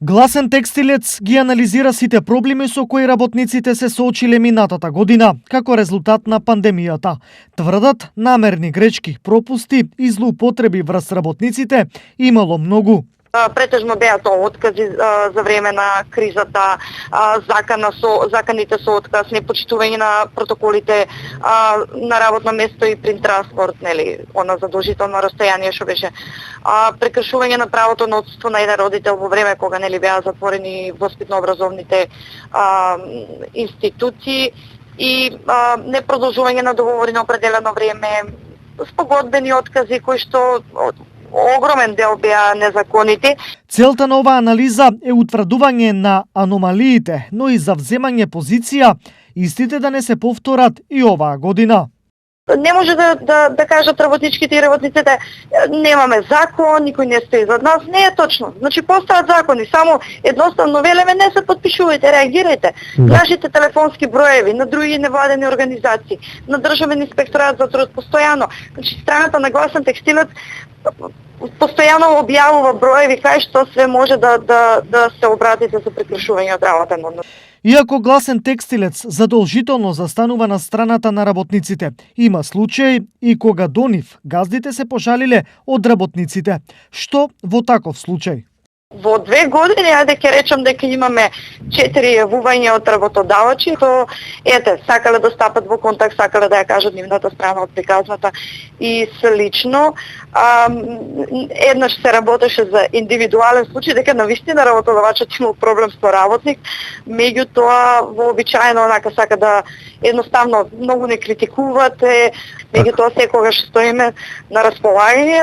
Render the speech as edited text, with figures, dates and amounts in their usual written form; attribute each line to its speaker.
Speaker 1: Гласен текстилец ги анализира сите проблеми со кои работниците се соочиле минатата година, како резултат на пандемијата. Тврдат, намерни грешки, пропусти и злоупотреби врз работниците имало многу.
Speaker 2: Претежно беа тоа откази за време на кризата, заканите со отказ, непочитување на протоколите на работно место и при транспорт, нели, она задолжително растојание што беше, прекршување на правото на отсуство на еден родител во време кога нели беа затворени воспитно-образовните институции и непродолжување на договори на определено време, спогодбени откази кои што огромен дел беа незаконити.
Speaker 1: Целта на оваа анализа е утврдување на аномалиите, но и завземање позиција, истите да не се повторат и оваа година.
Speaker 2: Не може да кажат работничките и работниците немаме закон, никој не стои зад нас. Не е точно. Значи постојат закони, само едноставно велеме не се потпишувајте, реагирајте. Нашите телефонски броеви на други невладени организации, на Државен инспекторат за труд постојано. Значи страната на Гласен текстилец постојано објавува броеви кај што све може да се обратите за прекршување од работен однос.
Speaker 1: Иако Гласен текстилец задолжително застанува на страната на работниците, има случаи и кога до нив газдите се пожалиле од работниците. Што во таков случај?
Speaker 2: Во 2 години, ајде ќе речам дека имаме 4 јавувања од работодавачи, кои сакале да стапат во контакт, сакале да ја кажат нивната страна од приказната и слично. Еднаш се работеше за индивидуален случај, дека навистина работодавачот имал проблем со работник, меѓутоа вообичаено онака сака да едноставно многу не критикувате, меѓутоа секогаш стоиме на располагање.